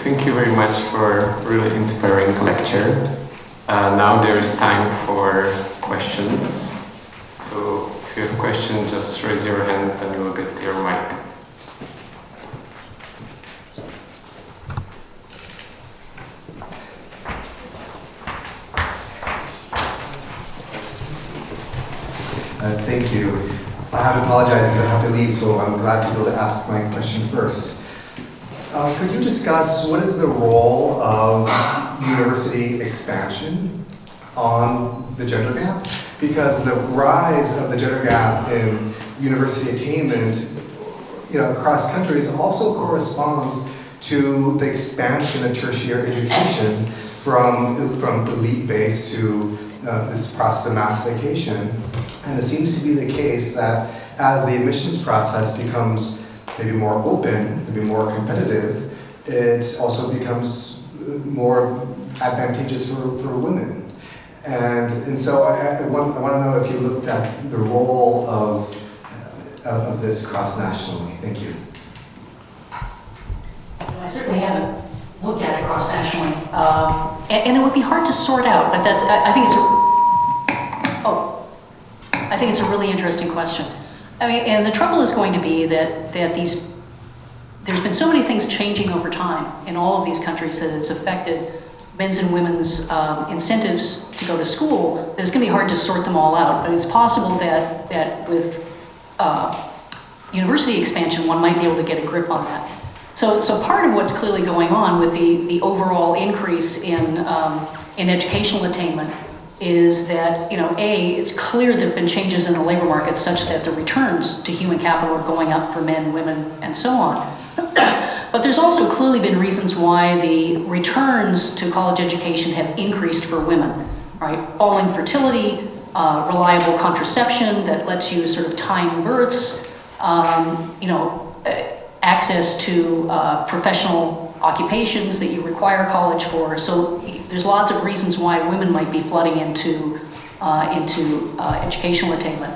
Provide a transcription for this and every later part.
Thank you very much for a really inspiring lecture. Now there is time for questions. So if you have a question, just raise your hand and you will get your mic. Thank you. I have to apologize because I have to leave, so I'm glad to be able to ask my question first. Could you discuss what is the role of university expansion on the gender gap? Because the rise of the gender gap in university attainment, across countries also corresponds to the expansion of tertiary education from elite base to this process of massification. And it seems to be the case that as the admissions process becomes maybe more open, maybe more competitive, it also becomes more advantageous for women. And so I want to know if you looked at the role of this cross-nationally. Thank you. I certainly haven't looked at it cross-nationally. And it would be hard to sort out, but I think it's a really interesting question. I mean, and the trouble is going to be that there's been so many things changing over time in all of these countries that it's affected men's and women's incentives to go to school, that it's going to be hard to sort them all out. But it's possible that with university expansion, one might be able to get a grip on that. So part of what's clearly going on with the overall increase in educational attainment is that, it's clear there have been changes in the labor market such that the returns to human capital are going up for men, women, and so on. But there's also clearly been reasons why the returns to college education have increased for women, right? Falling fertility, reliable contraception that lets you sort of time births, access to professional occupations that you require college for. So there's lots of reasons why women might be flooding into educational attainment.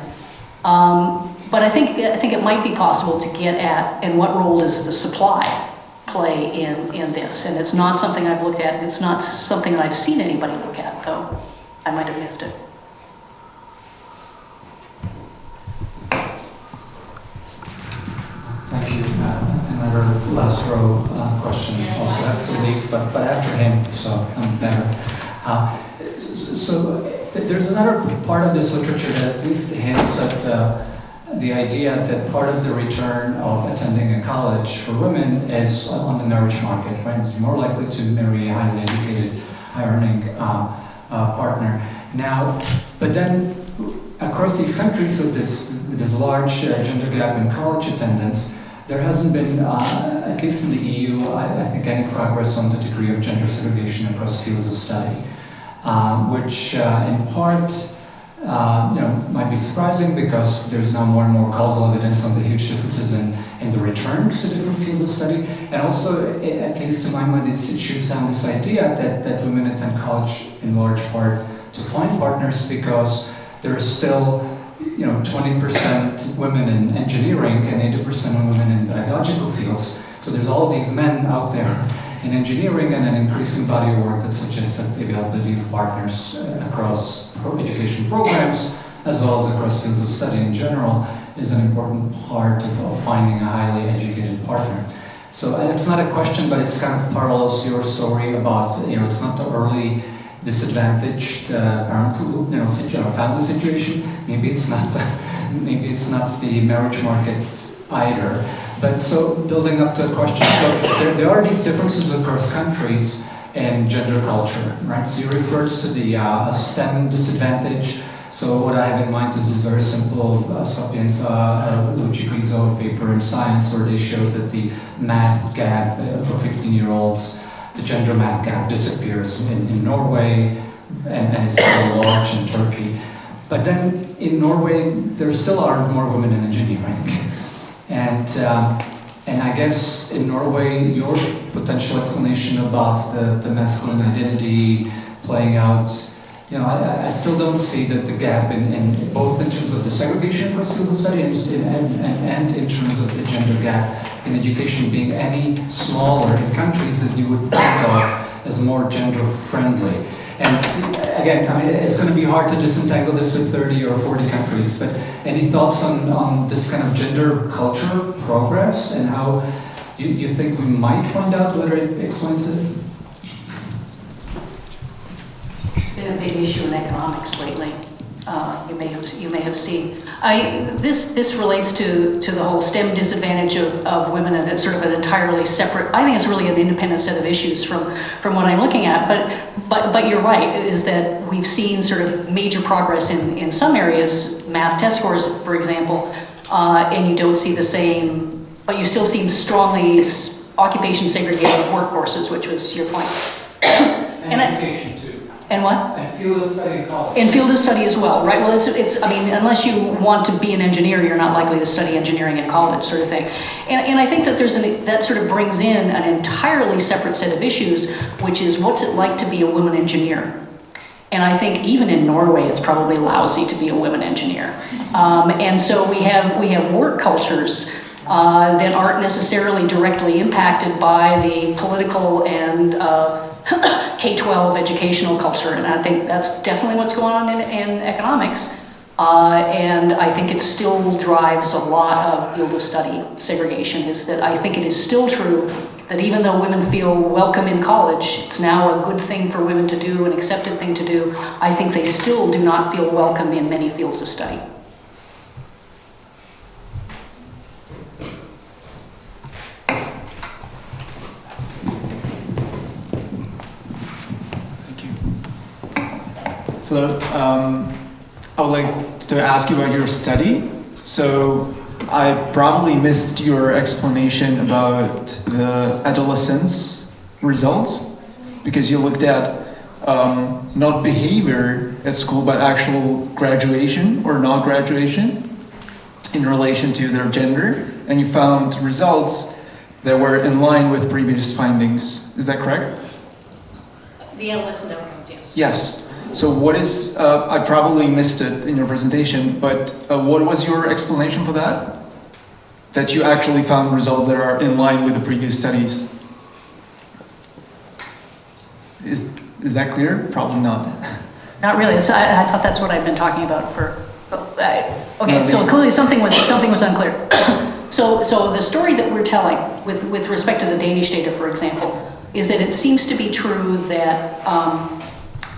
But I think it might be possible to get at, and what role does the supply play in this? And it's not something I've looked at, and it's not something that I've seen anybody look at, though I might have missed it. Thank you. Another last row question. Also have to leave, but after him, so I'm better. So there's another part of this literature that at least hints at the idea that part of the return of attending a college for women is on the marriage market, right? It's more likely to marry a highly educated, high-earning partner. Now, but then across these countries with this large gender gap in college attendance, there hasn't been, at least in the EU, I think, any progress on the degree of gender segregation across fields of study, which in part might be surprising because there's now more and more causal evidence on the huge differences in the returns to different fields of study. And also, at least to my mind, it shoots down this idea that women attend college in large part to find partners because there's still 20% women in engineering and 80% women in pedagogical fields. So there's all of these men out there in engineering and an increasing body of work that suggests that the availability of partners across education programs, as well as across fields of study in general, is an important part of finding a highly educated partner. So it's not a question, but it's kind of parallels your story about, it's not the early disadvantaged parental, family situation. Maybe it's not the marriage market either. But so building up to the question, so there are these differences across countries in gender culture, right? So you referred to the STEM disadvantage. So what I have in mind is this very simple Sapienza Luigi Guizzo paper in Science, where they showed that the math gap for 15-year-olds, the gender math gap disappears in Norway, and it's still large in Turkey. But then in Norway, there still are more women in engineering. And I guess in Norway, your potential explanation about the masculine identity playing out, I still don't see that the gap in both in terms of the segregation across field of study and in terms of the gender gap in education being any smaller in countries that you would think of as more gender friendly. And again, it's going to be hard to disentangle this with 30 or 40 countries, but any thoughts on this kind of gender culture progress and how you think we might find out whether it explains it? It's been a big issue in economics lately. You may have seen. This relates to the whole STEM disadvantage of women, and it's sort of an entirely separate. I think it's really an independent set of issues from what I'm looking at. But you're right, is that we've seen sort of major progress in some areas, math test scores, for example, and you don't see the same, but you still see strongly occupation segregated workforces, which was your point. And education too. And what? And field of study in college. And field of study as well, right? Well, I mean, unless you want to be an engineer, you're not likely to study engineering in college, sort of thing. And I think that that sort of brings in an entirely separate set of issues, which is what's it like to be a woman engineer? And I think even in Norway, it's probably lousy to be a women engineer. And so we have work cultures that aren't necessarily directly impacted by the political and K-12 educational culture, and I think that's definitely what's going on in economics. And I think it still drives a lot of field of study segregation, is that I think it is still true that even though women feel welcome in college, it's now a good thing for women to do, an accepted thing to do, I think they still do not feel welcome in many fields of study. Hello. I would like to ask you about your study. So I probably missed your explanation about the adolescence results, because you looked at not behavior at school, but actual graduation or not graduation in relation to their gender, and you found results that were in line with previous findings. Is that correct? The adolescent outcomes, yes. Yes. So what is, I probably missed it in your presentation, but what was your explanation for that? That you actually found results that are in line with the previous studies? Is that clear? Probably not. Not really. So I thought that's what I've been talking about for. Okay, so clearly something was unclear. So the story that we're telling with respect to the Danish data, for example, is that it seems to be true that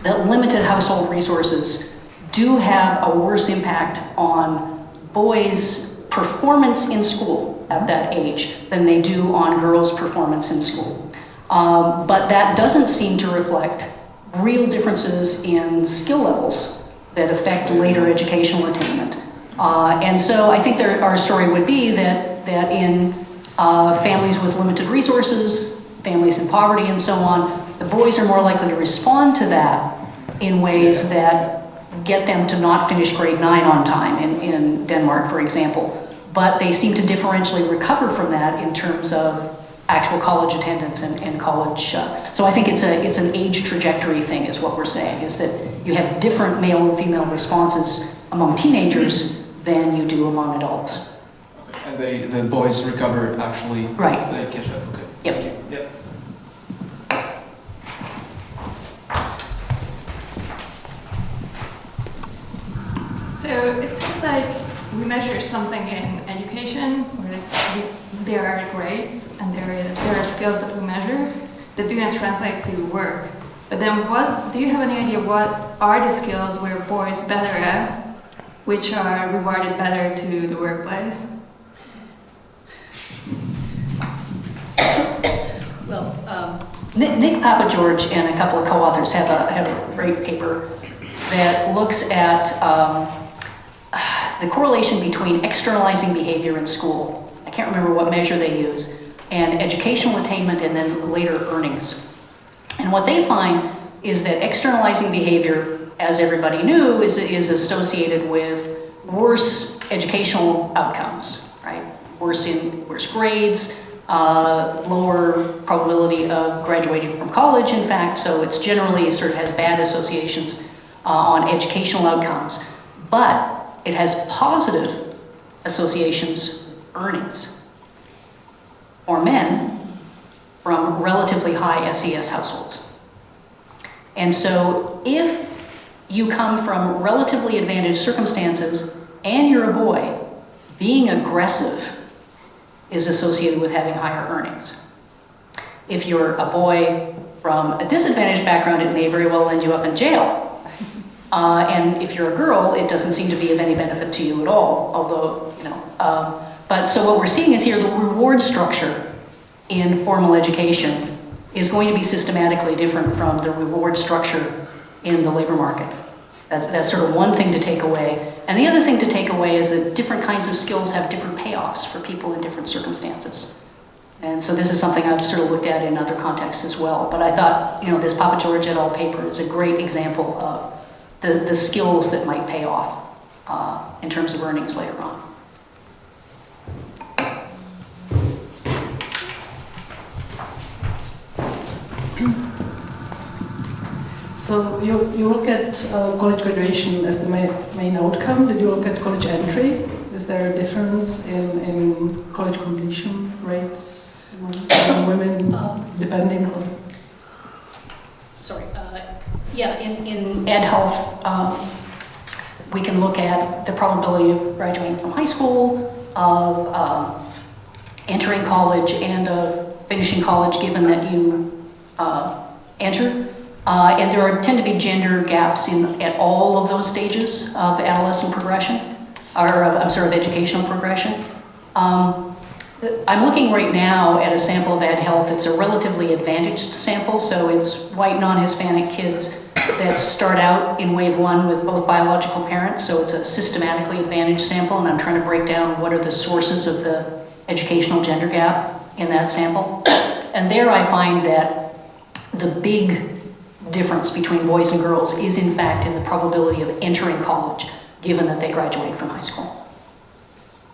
that limited household resources do have a worse impact on boys' performance in school at that age than they do on girls' performance in school. But that doesn't seem to reflect real differences in skill levels that affect later educational attainment. And so I think our story would be that in families with limited resources, families in poverty and so on, the boys are more likely to respond to that in ways that get them to not finish grade 9 on time in Denmark, for example. But they seem to differentially recover from that in terms of actual college attendance and college. So I think it's an age trajectory thing is what we're saying, is that you have different male and female responses among teenagers than you do among adults. Okay. And the boys recover actually. Right. They catch up. Okay. Yep. Thank you. Yep. So it seems like we measure something in education, where there are grades and there are skills that we measure that do not translate to work. But then do you have any idea what are the skills where boys better at, which are rewarded better to the workplace? Well, Nick Papageorge and a couple of co-authors have a great paper that looks at the correlation between externalizing behavior in school, I can't remember what measure they use, and educational attainment and then later earnings. And what they find is that externalizing behavior, as everybody knew, is associated with worse educational outcomes, right? Worse grades, lower probability of graduating from college, in fact, so it's generally sort of has bad associations. on educational outcomes, but it has positive associations with earnings for men from relatively high SES households. And so if you come from relatively advantaged circumstances and you're a boy, being aggressive is associated with having higher earnings. If you're a boy from a disadvantaged background, it may very well end you up in jail. And if you're a girl, it doesn't seem to be of any benefit to you at all, although, but so what we're seeing is here the reward structure in formal education is going to be systematically different from the reward structure in the labor market. That's sort of one thing to take away. And the other thing to take away is that different kinds of skills have different payoffs for people in different circumstances. And so this is something I've sort of looked at in other contexts as well. But I thought, this Papa George et al. Paper is a great example of the skills that might pay off in terms of earnings later on. So you look at college graduation as the main outcome. Did you look at college entry? Is there a difference in college completion rates among women, depending on? Sorry. Yeah, in ed health, we can look at the probability of graduating from high school, of entering college, and of finishing college given that you enter. And there tend to be gender gaps at all of those stages of adolescent progression, or of educational progression. I'm looking right now at a sample of ed health. It's a relatively advantaged sample, so it's white non-Hispanic kids that start out in wave one with both biological parents, so it's a systematically advantaged sample, and I'm trying to break down what are the sources of the educational gender gap in that sample. And there I find that the big difference between boys and girls is in fact in the probability of entering college, given that they graduate from high school.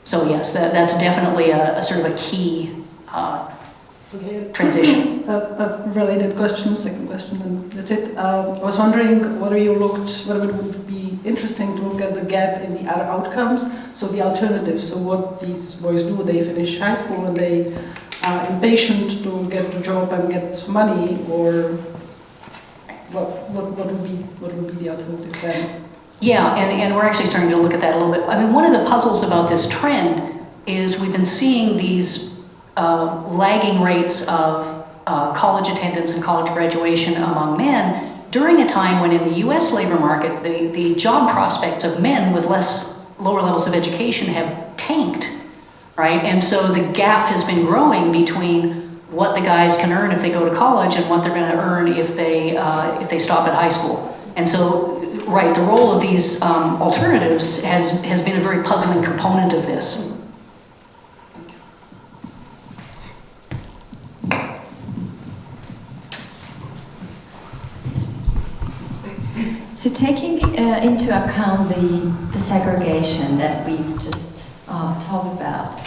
So yes, that's definitely a sort of a key transition. A related question, second question, and that's it. I was wondering whether it would be interesting to look at the gap in the other outcomes, so the alternatives, so what these boys do, they finish high school and they are impatient to get a job and get money, or what would be the alternative then? Yeah, and we're actually starting to look at that a little bit. I mean, one of the puzzles about this trend is we've been seeing these lagging rates of college attendance and college graduation among men during a time when in the US labor market, the job prospects of men with lower levels of education have tanked, right? And so the gap has been growing between what the guys can earn if they go to college and what they're going to earn if they stop at high school. And so, right, the role of these alternatives has been a very puzzling component of this. So taking into account the segregation that we've just talked about,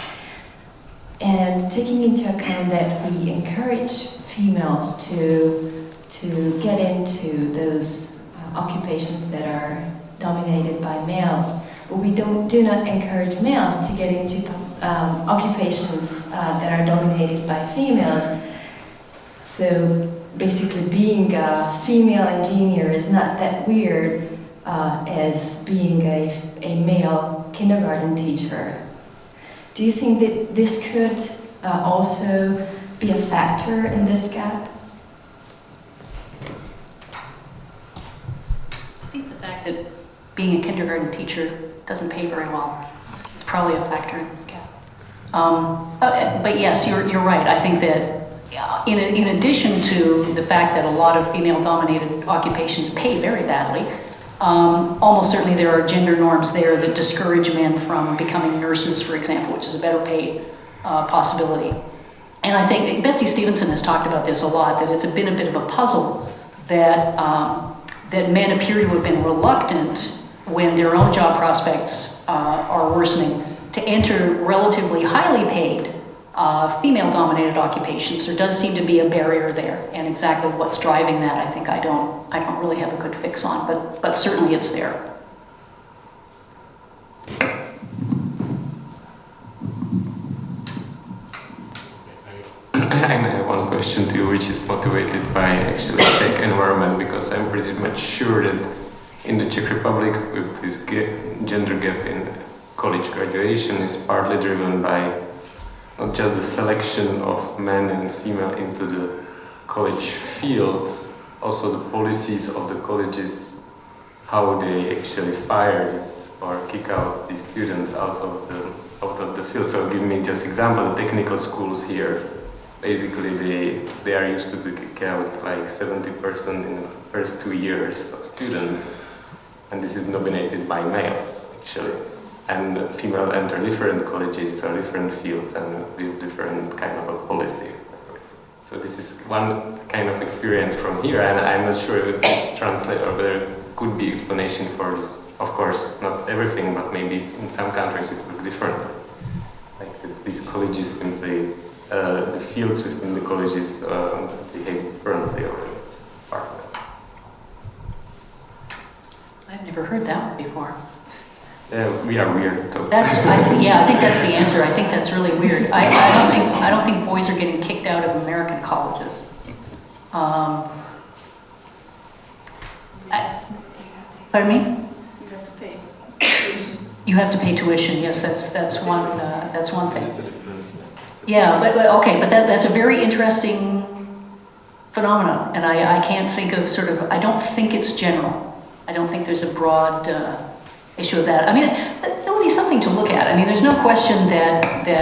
and taking into account that we encourage females to get into those occupations that are dominated by males, but we do not encourage males to get into occupations that are dominated by females. So basically being a female engineer is not that weird as being a male kindergarten teacher. Do you think that this could also be a factor in this gap? I think the fact that being a kindergarten teacher doesn't pay very well is probably a factor in this gap. But yes, you're right. I think that in addition to the fact that a lot of female-dominated occupations pay very badly, almost certainly there are gender norms there that discourage men from becoming nurses, for example, which is a better paid possibility. And I think Betsy Stevenson has talked about this a lot, that it's been a bit of a puzzle that that men appear to have been reluctant when their own job prospects are worsening to enter relatively highly paid female-dominated occupations. There does seem to be a barrier there, and exactly what's driving that, I think I don't really have a good fix on, but certainly it's there. I have one question to you, which is motivated by actually Czech environment, because I'm pretty much sure that in the Czech Republic, with this gender gap in college graduation is partly driven by not just the selection of men and female into the college fields, also the policies of the colleges, how they actually fire this or kick out these students out of the field. So give me just example, the technical schools here, basically they are used to kick out like 70% in the first 2 years of students, and this is dominated by males actually. And female enter different colleges or different fields and with different kind of a policy. So this is one kind of experience from here, and I'm not sure if it's translated or there could be explanation for this. Of course, not everything, but maybe in some countries it would be different. Like these colleges simply, the fields within the colleges behave differently or departments. I've never heard that one before. We are weird too. I think that's the answer. I think that's really weird. I don't think boys are getting kicked out of American colleges. Pardon me? You have to pay tuition. You have to pay tuition. Yes, that's one thing. Yeah, but okay, but that's a very interesting phenomenon, and I can't think of I don't think it's general. I don't think there's a broad issue of that. I mean, it'll be something to look at. I mean, there's no question that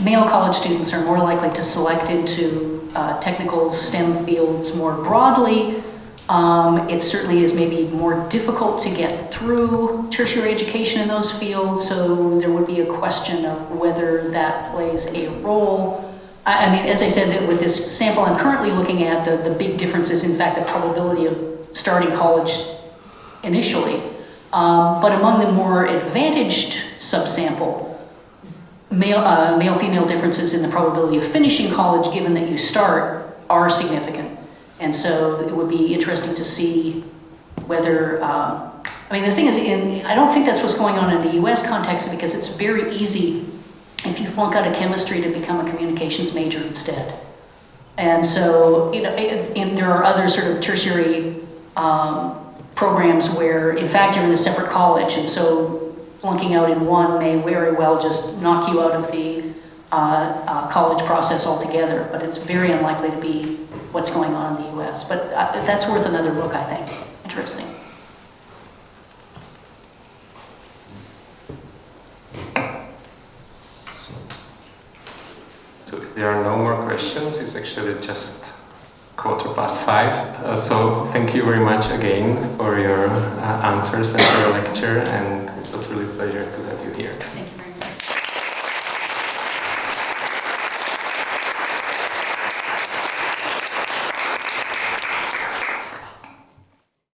male college students are more likely to select into technical STEM fields more broadly. It certainly is maybe more difficult to get through tertiary education in those fields, so there would be a question of whether that plays a role. I mean, as I said, that with this sample I'm currently looking at, the big difference is in fact the probability of starting college initially. But among the more advantaged subsample, male-female differences in the probability of finishing college given that you start are significant. And so it would be interesting to see whether, I mean, the thing is, I don't think that's what's going on in the US context, because it's very easy if you flunk out of chemistry to become a communications major instead. And so, there are other sort of tertiary programs where, in fact, you're in a separate college, and so flunking out in one may very well just knock you out of the college process altogether, but it's very unlikely to be what's going on in the US. But that's worth another look, I think. Interesting. So if there are no more questions, it's actually just 5:15. So thank you very much again for your answers and for your lecture, and it was really a pleasure to have you here. Thank you very much.